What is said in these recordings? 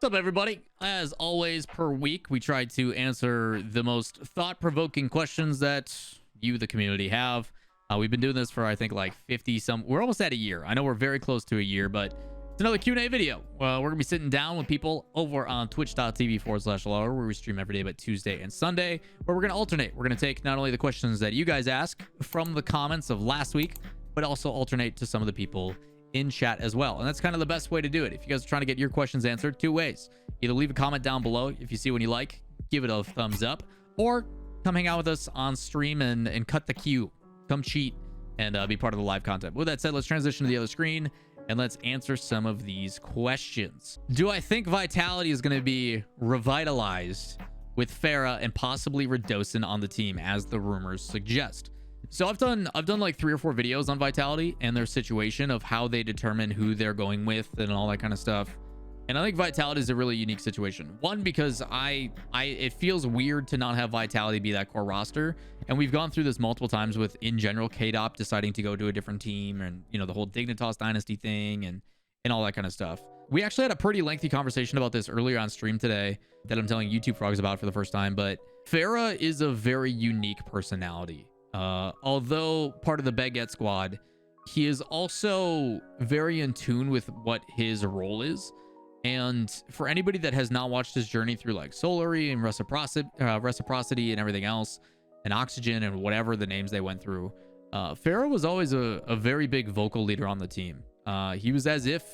What's up, everybody? As always, per week, we try to answer the most thought-provoking questions that you, the community, have. We've been doing this for, I think, like 50 some. We're almost at a year. I know we're very close to a year, but it's another Q&A video. We're gonna be sitting down with people over on twitch.tv/Lawler, where we stream every day but Tuesday and Sunday, where we're gonna alternate. We're gonna take not only the questions that you guys ask from the comments of last week, but also alternate to some of the people in chat as well. And that's kind of the best way to do it. If you guys are trying to get your questions answered, two ways: either leave a comment down below if you see one you like, give it a thumbs up, or come hang out with us on stream and cut the queue, come cheat and be part of the live content. With that said, let's transition to the other screen and let's answer some of these questions. Do I think Vitality is going to be revitalized with Ferra and possibly radosin on the team, as the rumors suggest? So I've done like 3 or 4 videos on Vitality and their situation, of how they determine who they're going with and all that kind of stuff. And I think Vitality is a really unique situation. One, because it feels weird to not have Vitality be that core roster. And we've gone through this multiple times with, in general, KDOP deciding to go to a different team, and, you know, the whole Dignitas Dynasty thing and all that kind of stuff. We actually had a pretty lengthy conversation about this earlier on stream today that I'm telling YouTube frogs about for the first time. But Ferra is a very unique personality. Although part of the Baguette squad, he is also very in tune with what his role is. And for anybody that has not watched his journey through like Solary and Reciprocity and everything else, and Oxygen and whatever the names they went through, Ferra was always a very big vocal leader on the team. He was as if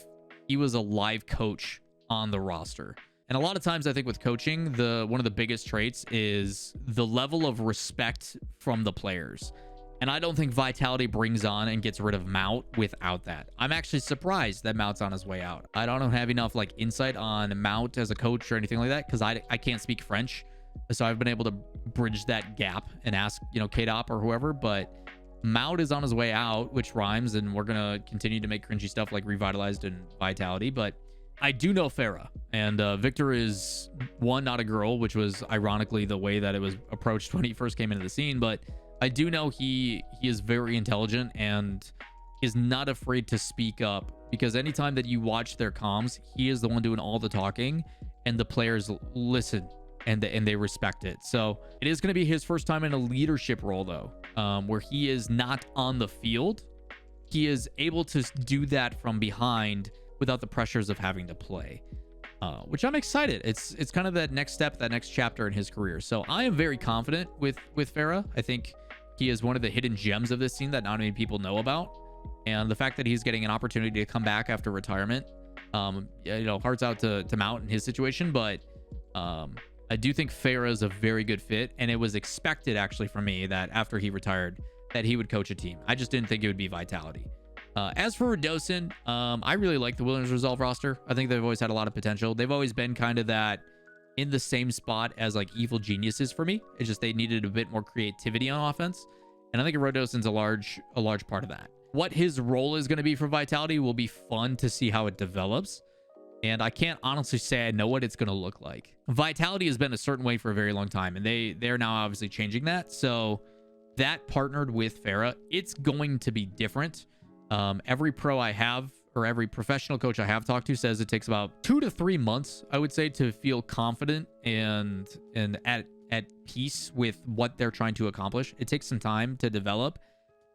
he was a live coach on the roster. And a lot of times, I think with coaching, one of the biggest traits is the level of respect from the players. And I don't think Vitality brings on and gets rid of Mout without that. I'm actually surprised that Mout's on his way out. I don't have enough like insight on Mout as a coach or anything like that, because I can't speak French. So I've been able to bridge that gap and ask, you know, KDOP or whoever. But Mout is on his way out, which rhymes, and we're going to continue to make cringy stuff like Revitalized and Vitality. But I do know Ferra, and Victor is, one, not a girl, which was ironically the way that it was approached when he first came into the scene. But I do know he is very intelligent and is not afraid to speak up, because anytime that you watch their comms, he is the one doing all the talking, and the players listen and they respect it. So it is going to be his first time in a leadership role, though, where he is not on the field. He is able to do that from behind without the pressures of having to play, which I'm excited. It's kind of that next step, that next chapter in his career. So I am very confident with Ferra. I think he is one of the hidden gems of this scene that not many people know about. And the fact that he's getting an opportunity to come back after retirement, you know, hearts out to Mount in his situation. But I do think Ferra is a very good fit. And it was expected, actually, for me, that after he retired, that he would coach a team. I just didn't think it would be Vitality. As for radosin, I really like the Wilderness Resolve roster. I think they've always had a lot of potential. They've always been kind of that in the same spot as like Evil Geniuses for me. It's just they needed a bit more creativity on offense, and I think radosin's a large part of that. What his role is going to be for Vitality will be fun to see how it develops, and I can't honestly say I know what it's going to look like. Vitality has been a certain way for a very long time, and they're now obviously changing that. So that partnered with Ferra, it's going to be different. Every pro I have, or every professional coach I have talked to, says it takes about 2 to 3 months, I would say, to feel confident and at peace with what they're trying to accomplish. It takes some time to develop.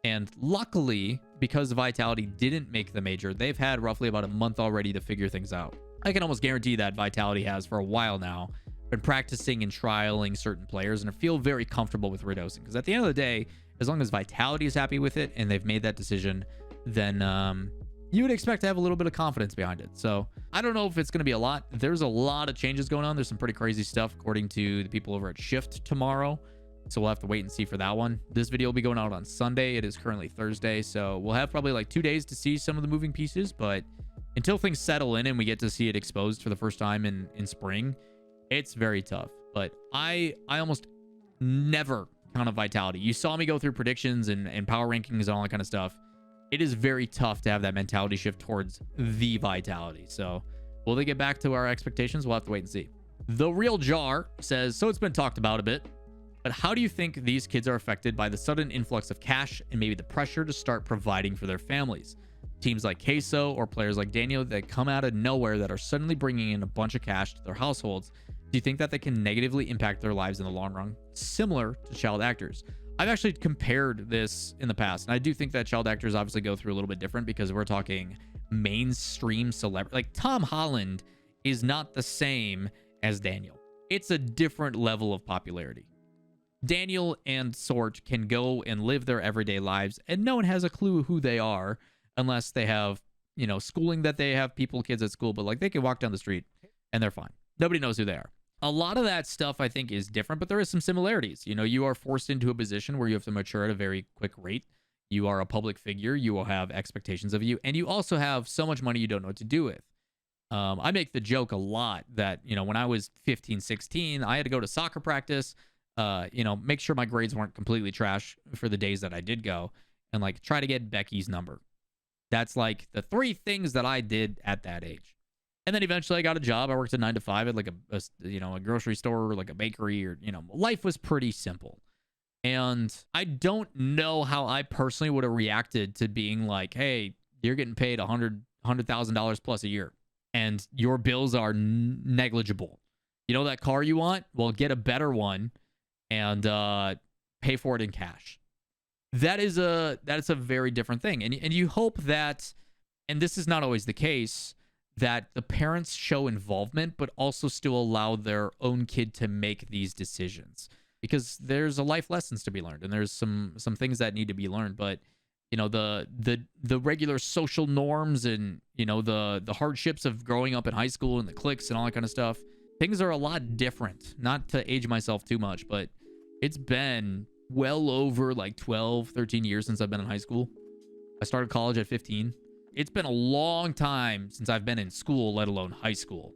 And luckily, because Vitality didn't make the major, they've had roughly about a month already to figure things out. I can almost guarantee that Vitality has, for a while now, been practicing and trialing certain players, and I feel very comfortable with radosin, because at the end of the day, as long as Vitality is happy with it and they've made that decision, then you would expect to have a little bit of confidence behind it. So I don't know if it's going to be a lot. There's a lot of changes going on. There's some pretty crazy stuff, according to the people over at Shift tomorrow. So we'll have to wait and see for that one. This video will be going out on Sunday. It is currently Thursday. So we'll have probably like 2 days to see some of the moving pieces. But until things settle in and we get to see it exposed for the first time in spring, it's very tough. But I almost never count on Vitality. You saw me go through predictions and power rankings and all that kind of stuff. It is very tough to have that mentality shift towards the Vitality. So will they get back to our expectations? We'll have to wait and see. The Real Jar says, so it's been talked about a bit, but how do you think these kids are affected by the sudden influx of cash and maybe the pressure to start providing for their families? teams like Queso or players like Daniel that come out of nowhere that are suddenly bringing in a bunch of cash to their households, do you think that they can negatively impact their lives in the long run, similar to child actors? I've actually compared this in the past, and I do think that child actors obviously go through a little bit different because we're talking mainstream celebrity. Like Tom Holland is not the same as Daniel. It's a different level of popularity. Daniel and Sort can go and live their everyday lives, and no one has a clue who they are unless they have, you know, schooling that they have kids at school, but like they can walk down the street and they're fine. Nobody knows who they are. A lot of that stuff I think is different, but there is some similarities. You know, you are forced into a position where you have to mature at a very quick rate. You are a public figure. You will have expectations of you, and you also have so much money you don't know what to do with. I make the joke a lot that, you know, when I was 15, 16, I had to go to soccer practice, you know, make sure my grades weren't completely trash for the days that I did go, and like try to get Becky's number. That's like the 3 things that I did at that age. And then eventually I got a job. I worked a 9 to 5 at like a grocery store or like a bakery, or, you know, life was pretty simple. And I don't know how I personally would have reacted to being like, hey, you're getting paid $100,000 plus a year and your bills are negligible. You know that car you want? Well, get a better one and pay for it in cash. That's a very different thing. And you hope that, and this is not always the case, that the parents show involvement, but also still allow their own kid to make these decisions, because there's a life lessons to be learned, and there's some things that need to be learned. But, you know, the regular social norms and, you know, the hardships of growing up in high school and the cliques and all that kind of stuff, things are a lot different. Not to age myself too much, but it's been well over like 12, 13 years since I've been in high school. I started college at 15. It's been a long time since I've been in school, let alone high school.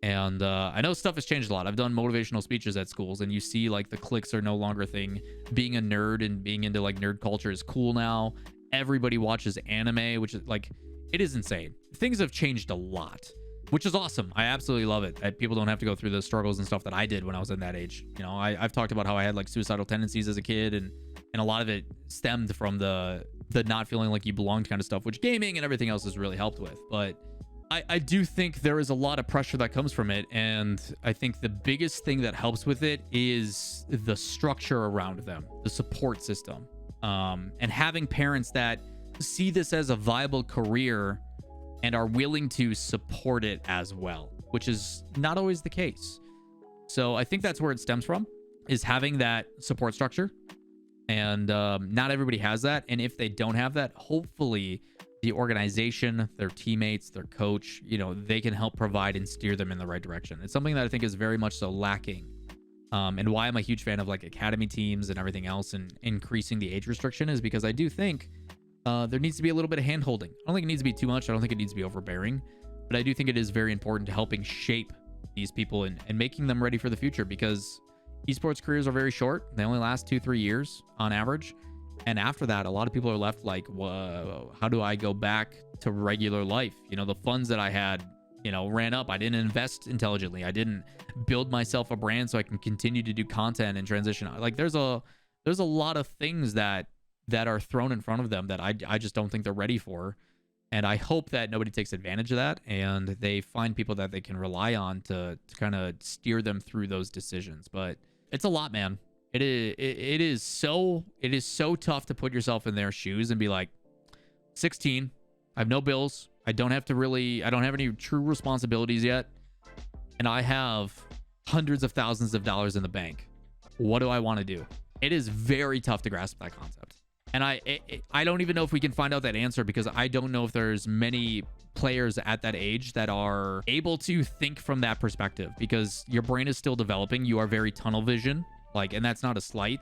And I know stuff has changed a lot. I've done motivational speeches at schools, and you see like the cliques are no longer a thing. Being a nerd and being into like nerd culture is cool now. Everybody watches anime, which is like, it is insane. Things have changed a lot, which is awesome. I absolutely love it. People don't have to go through the struggles and stuff that I did when I was in that age. You know, I've talked about how I had like suicidal tendencies as a kid, and a lot of it stemmed from the not feeling like you belonged kind of stuff, which gaming and everything else has really helped with. But I do think there is a lot of pressure that comes from it, and I think the biggest thing that helps with it is the structure around them, the support system, and having parents that see this as a viable career and are willing to support it as well, which is not always the case. So I think that's where it stems from, is having that support structure. And not everybody has that. And if they don't have that, hopefully the organization, their teammates, their coach, you know, they can help provide and steer them in the right direction. It's something that I think is very much so lacking. And why I'm a huge fan of like academy teams and everything else, and increasing the age restriction, is because I do think there needs to be a little bit of hand holding. I don't think it needs to be too much. I don't think it needs to be overbearing, but I do think it is very important to helping shape these people and making them ready for the future, because esports careers are very short. They only last 2-3 years on average. And after that, a lot of people are left like, whoa, how do I go back to regular life? You know, the funds that I had, you know, ran up. I didn't invest intelligently. I didn't build myself a brand so I can continue to do content and transition. Like there's a lot of things that are thrown in front of them that I just don't think they're ready for. And I hope that nobody takes advantage of that, and they find people that they can rely on to kind of steer them through those decisions. But it's a lot, man. It is so tough to put yourself in their shoes and be like, 16, I have no bills. I don't have any true responsibilities yet. And I have hundreds of thousands of dollars in the bank. What do I want to do? It is very tough to grasp that concept. And I don't even know if we can find out that answer, because I don't know if there's many players at that age that are able to think from that perspective, because your brain is still developing. You are very tunnel vision, like, and that's not a slight.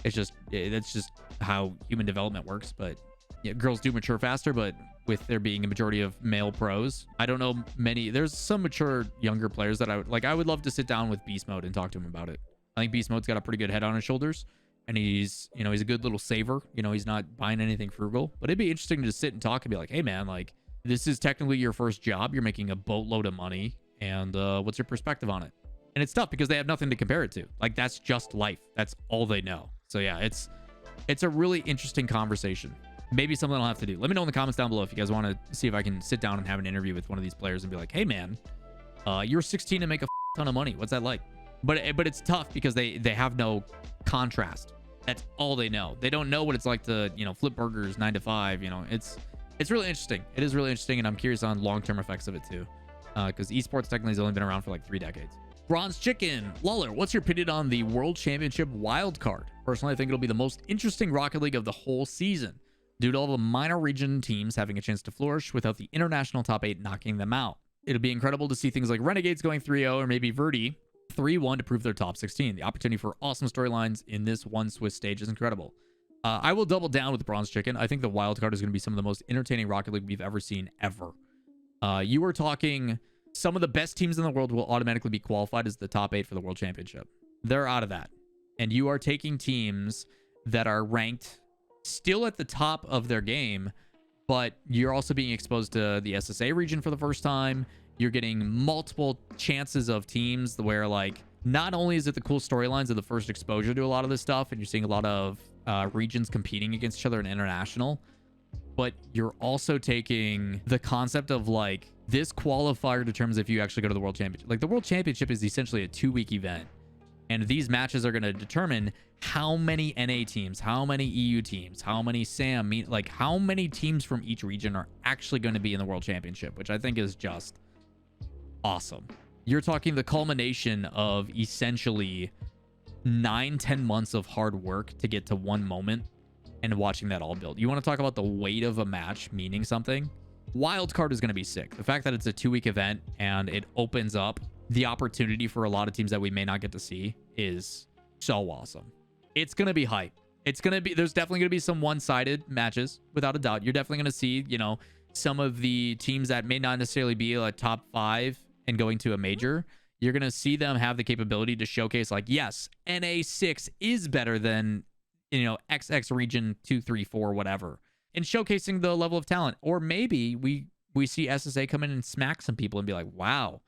That's just how human development works. But yeah, girls do mature faster, but with there being a majority of male pros, I don't know many. There's some mature younger players that I would love to sit down with Beast Mode and talk to him about it. I think Beast Mode's got a pretty good head on his shoulders. And he's a good little saver. You know, he's not buying anything frugal. But it'd be interesting to sit and talk and be like, hey, man, like, this is technically your first job. You're making a boatload of money. And what's your perspective on it? And it's tough because they have nothing to compare it to. Like, that's just life. That's all they know. So, yeah, it's a really interesting conversation. maybe something I'll have to do. Let me know in the comments down below if you guys want to see if I can sit down and have an interview with one of these players and be like, hey man, you're 16 and make a ton of money. What's that like? But it's tough because they have no contrast. That's all they know. They don't know what it's like to, you know, flip burgers 9 to 5. You know, it's really interesting. It is really interesting, and I'm curious on long-term effects of it too, because esports technically has only been around for like 3 decades. Bronze Chicken, Lawler, what's your opinion on the World Championship Wildcard? Personally, I think it'll be the most interesting Rocket League of the whole season, due to all the minor region teams having a chance to flourish without the international top 8 knocking them out. It'll be incredible to see things like Renegades going 3-0 or maybe Verdi 3-1 to prove their top 16. The opportunity for awesome storylines in this one Swiss stage is incredible. I will double down with the Bronze Chicken. I think the Wildcard is going to be some of the most entertaining Rocket League we've ever seen ever. You were talking... Some of the best teams in the world will automatically be qualified as the top 8 for the World Championship. They're out of that. And you are taking teams that are ranked still at the top of their game, but you're also being exposed to the SSA region for the first time. You're getting multiple chances of teams where, like, not only is it the cool storylines of the first exposure to a lot of this stuff, and you're seeing a lot of regions competing against each other in international, but you're also taking the concept of, like, this qualifier determines if you actually go to the World Championship. Like, the World Championship is essentially a 2-week event, and these matches are going to determine how many NA teams, how many EU teams, how many SAM, like, how many teams from each region are actually going to be in the World Championship, which I think is just awesome. You're talking the culmination of essentially 9-10 months of hard work to get to one moment and watching that all build. You want to talk about the weight of a match meaning something? Wildcard is going to be sick. The fact that it's a 2-week event and it opens up the opportunity for a lot of teams that we may not get to see is so awesome. It's going to be hype. It's going to be, there's definitely going to be some one-sided matches, without a doubt. You're definitely going to see, you know, some of the teams that may not necessarily be a top 5 and going to a major. You're going to see them have the capability to showcase, like, yes, NA6 is better than, you know, XX region 2, 3, 4, whatever, and showcasing the level of talent. Or maybe we see SSA come in and smack some people and be like, wow,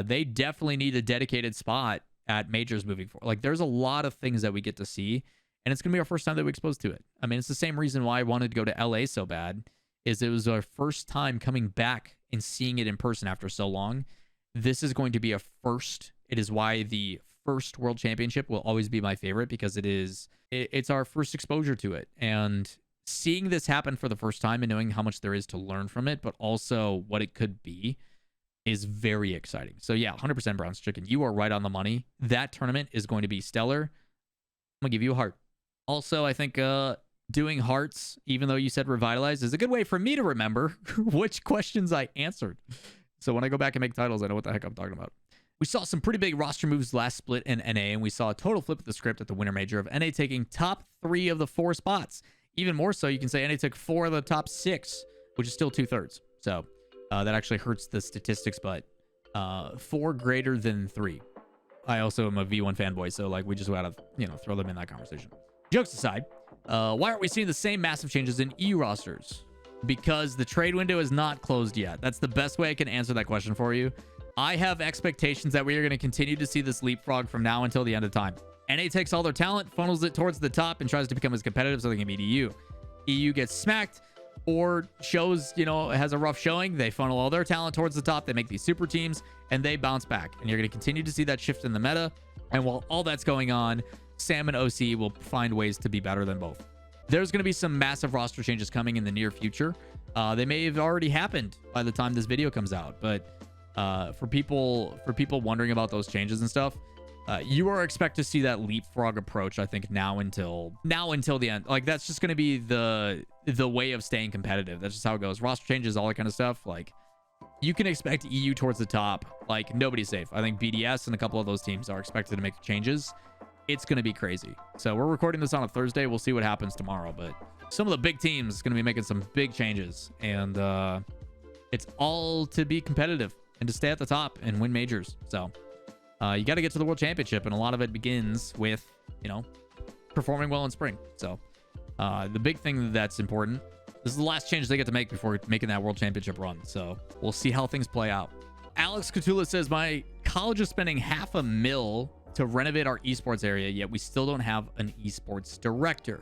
they definitely need a dedicated spot at majors moving forward. Like, there's a lot of things that we get to see, and it's gonna be our first time that we're exposed to it. I mean, it's the same reason why I wanted to go to LA so bad, is it was our first time coming back and seeing it in person after so long. This is going to be a first. It is why the first World Championship will always be my favorite, because it's our first exposure to it. And seeing this happen for the first time and knowing how much there is to learn from it, but also what it could be, is very exciting. So yeah, 100% Bronze Chicken. You are right on the money. That tournament is going to be stellar. I'm gonna give you a heart. Also, I think doing hearts, even though you said revitalized, is a good way for me to remember which questions I answered. So when I go back and make titles, I know what the heck I'm talking about. We saw some pretty big roster moves last split in NA, and we saw a total flip of the script at the winter major of NA taking top 3 of the 4 spots. Even more so, you can say NA took 4 of the top 6, which is still 2/3. So that actually hurts the statistics, but 4 greater than 3. I also am a V1 fanboy, so, like, we just gotta, you know, throw them in that conversation. Jokes aside, why aren't we seeing the same massive changes in EU rosters? Because the trade window is not closed yet. That's the best way I can answer that question for you. I have expectations that we are going to continue to see this leapfrog from now until the end of time. NA takes all their talent, funnels it towards the top, and tries to become as competitive so they can beat EU. EU gets smacked or shows, you know, has a rough showing. They funnel all their talent towards the top. They make these super teams, and they bounce back. And you're going to continue to see that shift in the meta. And while all that's going on, Sam and OC will find ways to be better than both. There's going to be some massive roster changes coming in the near future. They may have already happened by the time this video comes out, but for people wondering about those changes and stuff, you are expect to see that leapfrog approach, I think, now until the end. Like, that's just going to be the way of staying competitive. That's just how it goes. Roster changes, all that kind of stuff. Like, you can expect EU towards the top. Like, nobody's safe. I think BDS and a couple of those teams are expected to make changes. It's going to be crazy. So we're recording this on a Thursday. We'll see what happens tomorrow, but some of the big teams are going to be making some big changes, and it's all to be competitive and to stay at the top and win majors. So you got to get to the World Championship, and a lot of it begins with, you know, performing well in spring. So the big thing that's important, this is the last change they get to make before making that World Championship run. So we'll see how things play out. Alex Catula says, my college is spending $500,000 to renovate our esports area, yet we still don't have an esports director.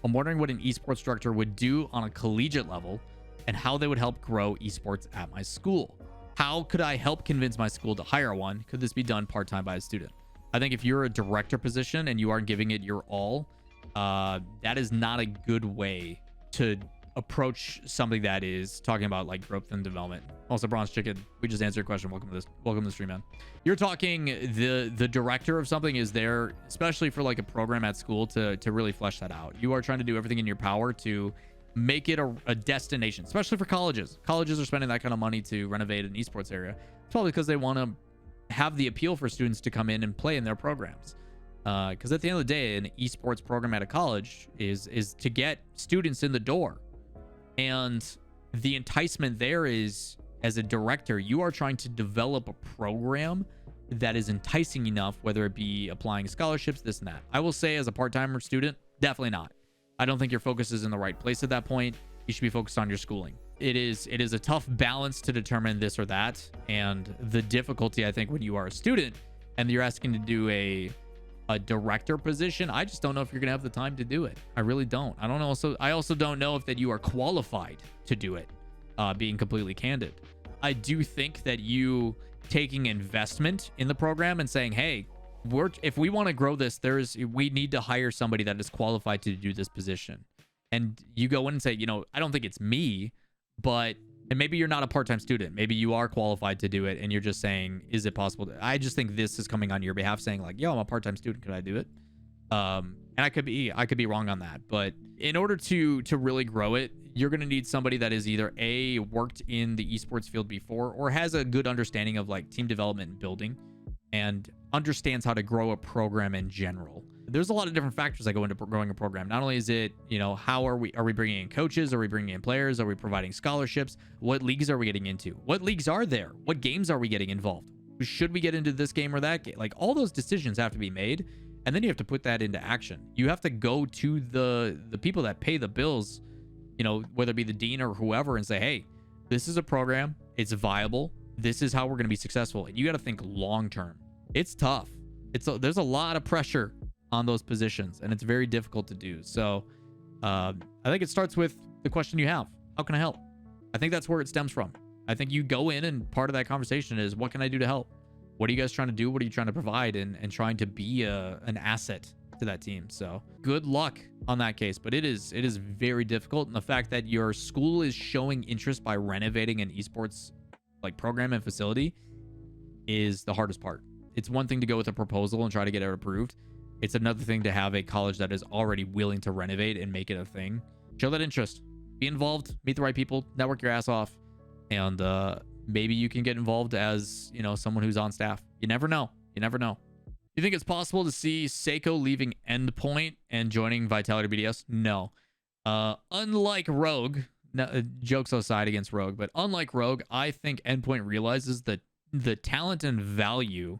I'm wondering what an esports director would do on a collegiate level and how they would help grow esports at my school. How could I help convince my school to hire one? Could this be done part-time by a student? I think if you're a director position and you aren't giving it your all, that is not a good way to approach something that is talking about like growth and development. Also, Bronze Chicken, we just answered your question. Welcome to the stream, man. You're talking the director of something is there, especially for like a program at school, to really flesh that out. You are trying to do everything in your power to make it a destination, especially for colleges. Colleges are spending that kind of money to renovate an esports area. It's probably because they want to have the appeal for students to come in and play in their programs. Because at the end of the day, an esports program at a college is to get students in the door. And the enticement there is, as a director, you are trying to develop a program that is enticing enough, whether it be applying scholarships, this and that. I will say, as a part-timer student, definitely not. I don't think your focus is in the right place at that point. You should be focused on your schooling. It is a tough balance to determine this or that. And the difficulty, I think, when you are a student and you're asking to do a director position, I just don't know if you're gonna have the time to do it. I really don't. I also don't know if that you are qualified to do it, being completely candid. I do think that you taking investment in the program and saying, hey, if we want to grow this, we need to hire somebody that is qualified to do this position. And you go in and say, I don't think it's me, and maybe you're not a part-time student. Maybe you are qualified to do it, and you're just saying, is it possible? I just think this is coming on your behalf, saying like, yo, I'm a part-time student. Could I do it? And I could be wrong on that. But in order to really grow it, you're going to need somebody that is either worked in the esports field before, or has a good understanding of like team development and building, and understands how to grow a program in general. There's a lot of different factors that go into growing a program. Not only is it, how are we bringing in coaches? Are we bringing in players? Are we providing scholarships? What leagues are we getting into? What leagues are there? What games are we getting involved? Should we get into this game or that game? Like, all those decisions have to be made, and then you have to put that into action. You have to go to the people that pay the bills, whether it be the dean or whoever, and say, hey, this is a program. It's viable. This is how we're going to be successful. And you got to think long term. It's tough. There's a lot of pressure on those positions, and it's very difficult to do. So I think it starts with the question you have. How can I help? I think that's where it stems from. I think you go in, and part of that conversation is, what can I do to help? What are you guys trying to do? What are you trying to provide? And trying to be an asset to that team. So good luck on that case. But it is very difficult. And the fact that your school is showing interest by renovating an esports like program and facility is the hardest part. It's one thing to go with a proposal and try to get it approved. It's another thing to have a college that is already willing to renovate and make it a thing. Show that interest. Be involved. Meet the right people. Network your ass off. And maybe you can get involved as, someone who's on staff. You never know. You never know. Do you think it's possible to see seikoo leaving Endpoint and joining Vitality BDS? No. Unlike Rogue, jokes aside against Rogue, but unlike Rogue, I think Endpoint realizes that the talent and value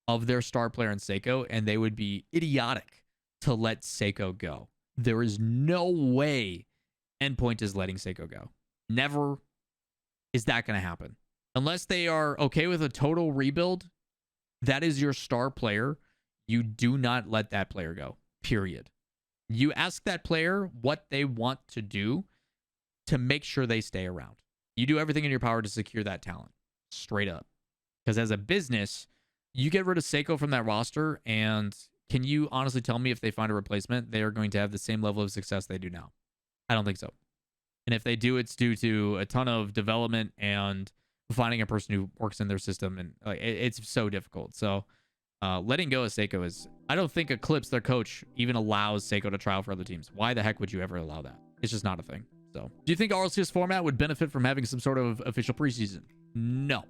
of their star player in seikoo, and they would be idiotic to let seikoo go. There is no way Endpoint is letting seikoo go. Never is that going to happen. Unless they are okay with a total rebuild, that is your star player. You do not let that player go, period. You ask that player what they want to do to make sure they stay around. You do everything in your power to secure that talent, straight up. Because as a business, you get rid of seikoo from that roster, and can you honestly tell me if they find a replacement, they are going to have the same level of success they do now? I don't think so. And if they do, it's due to a ton of development and finding a person who works in their system, and it's so difficult. So letting go of seikoo is, I don't think Eclipse, their coach, even allows seikoo to try out for other teams. Why the heck would you ever allow that? It's just not a thing. So do you think RLCS format would benefit from having some sort of official preseason? No.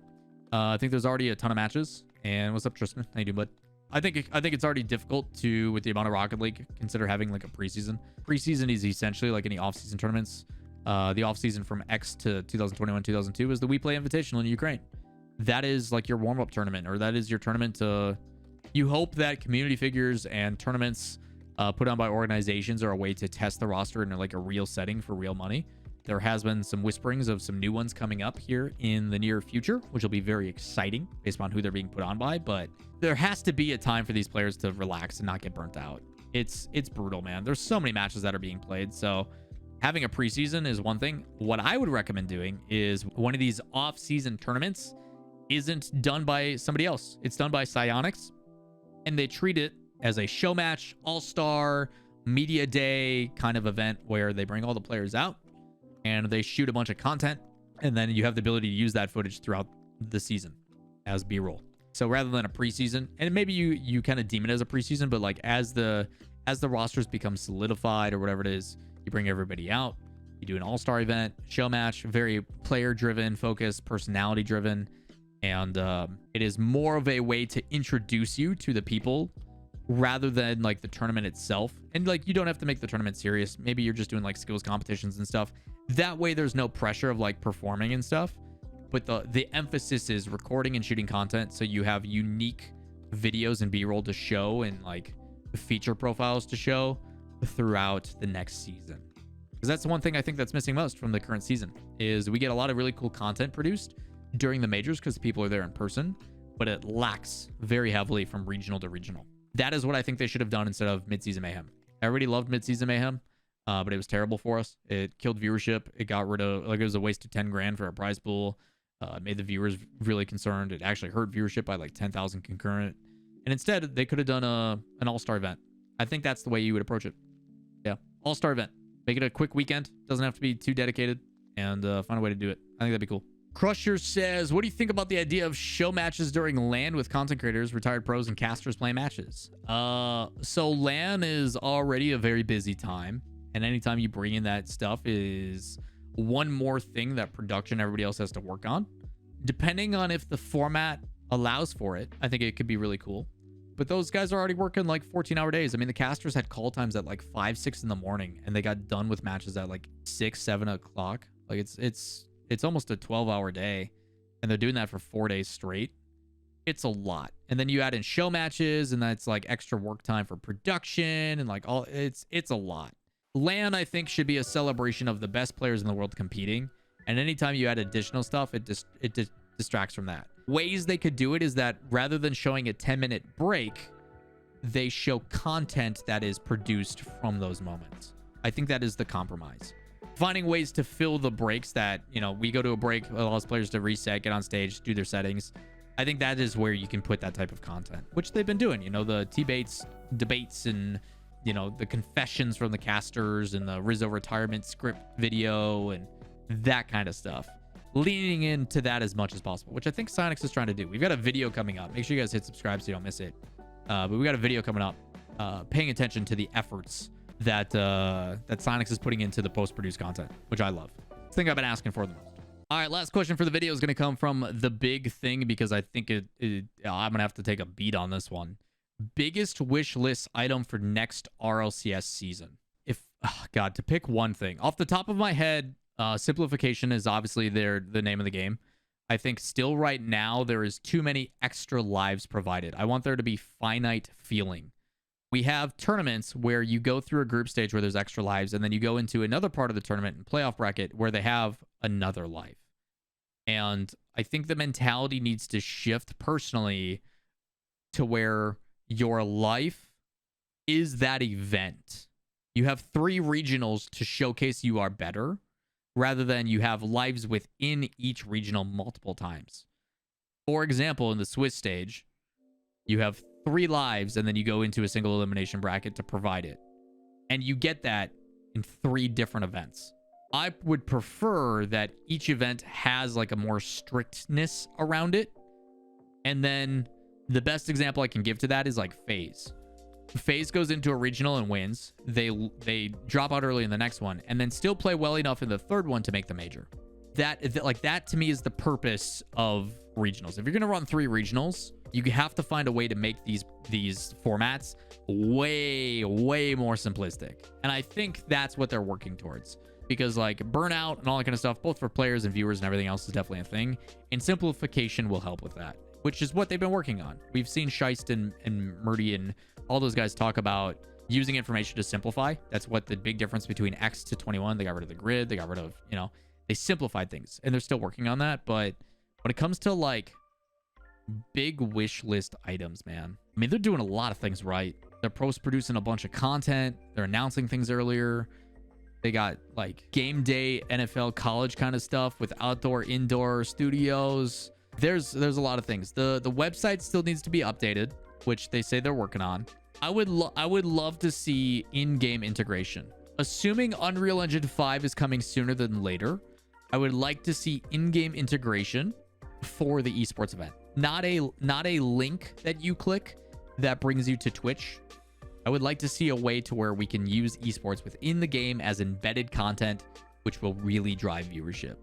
I think there's already a ton of matches. And what's up, Tristan? How you doing, bud? I think it's already difficult to, with the amount of Rocket League, consider having like a preseason. Preseason is essentially like any off-season tournaments. The off-season from X to 2021, 2002 is the We Play Invitational in Ukraine. That is like your warm-up tournament, or that is your tournament to... You hope that community figures and tournaments put on by organizations are a way to test the roster in like a real setting for real money. There has been some whisperings of some new ones coming up here in the near future, which will be very exciting based on who they're being put on by. But there has to be a time for these players to relax and not get burnt out. It's brutal, man. There's so many matches that are being played. So having a preseason is one thing. What I would recommend doing is one of these off-season tournaments isn't done by somebody else. It's done by Psyonix, and they treat it as a show match, all-star, media day kind of event where they bring all the players out and they shoot a bunch of content, and then you have the ability to use that footage throughout the season as B-roll. So rather than a preseason, and maybe you kind of deem it as a preseason, but like as the rosters become solidified or whatever it is, you bring everybody out, you do an all-star event, show match, very player-driven, focused, personality-driven, and it is more of a way to introduce you to the people rather than like the tournament itself. And like, you don't have to make the tournament serious. Maybe you're just doing like skills competitions and stuff. That way there's no pressure of like performing and stuff. But the emphasis is recording and shooting content, so you have unique videos and B-roll to show and like feature profiles to show throughout the next season. Because that's the one thing I think that's missing most from the current season, is we get a lot of really cool content produced during the majors because people are there in person, but it lacks very heavily from regional to regional. That is what I think they should have done instead of mid-season mayhem. Everybody loved mid-season mayhem, but it was terrible for us. It killed viewership. It got rid of, like, it was a waste of 10 grand for a prize pool. Made the viewers really concerned. It actually hurt viewership by like 10,000 concurrent. And instead, they could have done an all-star event. I think that's the way you would approach it. Yeah, all-star event. Make it a quick weekend. Doesn't have to be too dedicated, and find a way to do it. I think that'd be cool. Crusher says, what do you think about the idea of show matches during LAN with content creators, retired pros, and casters playing matches? So LAN is already a very busy time, and anytime you bring in that stuff is one more thing that production everybody else has to work on. Depending on if the format allows for it, I think it could be really cool. But those guys are already working like 14-hour days. I mean, the casters had call times at like 5, 6 in the morning, and they got done with matches at like 6, 7 o'clock. Like it's almost a 12-hour day, and they're doing that for 4 days straight. It's a lot. And then you add in show matches, and that's like extra work time for production, and like all it's a lot. LAN, I think, should be a celebration of the best players in the world competing, and anytime you add additional stuff, it distracts from that. Ways they could do it is that rather than showing a 10-minute break, they show content that is produced from those moments. I think that is the compromise. Finding ways to fill the breaks that, you know, we go to a break, allows players to reset, get on stage, do their settings. I think that is where you can put that type of content, which they've been doing. You know, the debates, and, you know, the confessions from the casters, and the Rizzo retirement script video, and that kind of stuff. Leaning into that as much as possible, which I think Psyonix is trying to do. We've got a video coming up. Make sure you guys hit subscribe so you don't miss it. But we got a video coming up, paying attention to the efforts that Psyonix is putting into the post-produced content, which I love. It's the thing I've been asking for the most. All right, last question for the video is going to come from the big thing, because I think I'm going to have to take a beat on this one. Biggest wish list item for next RLCS season. God, to pick one thing off the top of my head, simplification is obviously the name of the game. I think still right now there is too many extra lives provided. I want there to be finite feeling. We have tournaments where you go through a group stage where there's extra lives, and then you go into another part of the tournament and playoff bracket where they have another life. And I think the mentality needs to shift personally to where your life is that event. You have 3 regionals to showcase you are better, rather than you have lives within each regional multiple times. For example, in the Swiss stage, you have 3 lives, and then you go into a single elimination bracket to provide it. And you get that in 3 different events. I would prefer that each event has like a more strictness around it. And then the best example I can give to that is like FaZe. FaZe goes into a regional and wins. They drop out early in the next one, and then still play well enough in the third one to make the major. That to me is the purpose of regionals. If you're gonna run 3 regionals, you have to find a way to make these formats way more simplistic. And I think that's what they're working towards, because like burnout and all that kind of stuff, both for players and viewers and everything else, is definitely a thing. And simplification will help with that, which is what they've been working on. We've seen Scheist and Murdy and all those guys talk about using information to simplify. That's what the big difference between X to 21. They got rid of the grid. They got rid of, you know, they simplified things, and they're still working on that. But when it comes to like big wish list items, man, I mean, they're doing a lot of things right. They're post-producing a bunch of content. They're announcing things earlier. They got like game day NFL college kind of stuff with outdoor indoor studios. There's a lot of things. The website still needs to be updated, which they say they're working on. I would love to see in-game integration. Assuming Unreal Engine 5 is coming sooner than later, I would like to see in-game integration for the esports event. Not a link that you click that brings you to Twitch. I would like to see a way to where we can use esports within the game as embedded content, which will really drive viewership.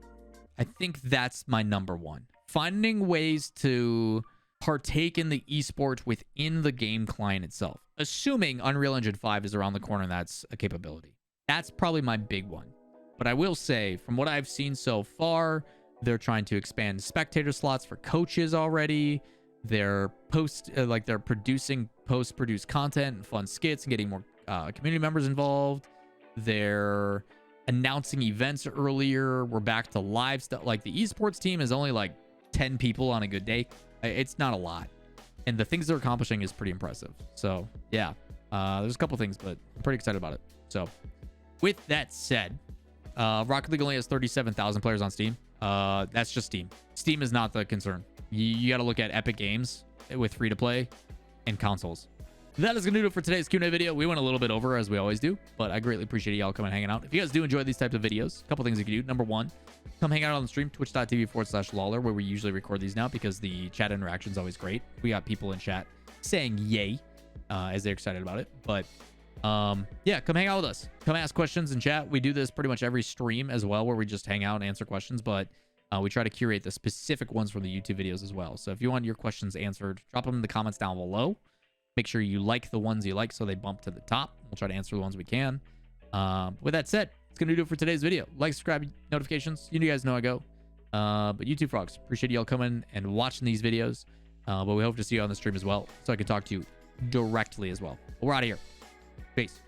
I think that's my number one. Finding ways to partake in the esports within the game client itself. Assuming Unreal Engine 5 is around the corner and that's a capability. That's probably my big one. But I will say, from what I've seen so far, they're trying to expand spectator slots for coaches already. They're producing post-produced content and fun skits and getting more community members involved. They're announcing events earlier. We're back to live stuff. Like the esports team is only like 10 people on a good day. It's not a lot. And the things they're accomplishing is pretty impressive. So yeah, there's a couple things, but I'm pretty excited about it. So with that said, Rocket League only has 37,000 players on Steam. That's just Steam. Steam is not the concern. You got to look at Epic Games with free-to-play and consoles. That is going to do it for today's Q&A video. We went a little bit over, as we always do, but I greatly appreciate y'all coming and hanging out. If you guys do enjoy these types of videos, a couple things you can do. Number one, come hang out on the stream, twitch.tv/Lawler, where we usually record these now because the chat interaction is always great. We got people in chat saying yay as they're excited about it. But yeah, come hang out with us. Come ask questions in chat. We do this pretty much every stream as well, where we just hang out and answer questions, but we try to curate the specific ones from the YouTube videos as well. So if you want your questions answered, drop them in the comments down below. Make sure you like the ones you like so they bump to the top. We'll try to answer the ones we can. With that said, it's going to do it for today's video. Like, subscribe, notifications. You guys know I go. But YouTube frogs, appreciate y'all coming and watching these videos. But we hope to see you on the stream as well, so I can talk to you directly as well. But we're out of here. Peace.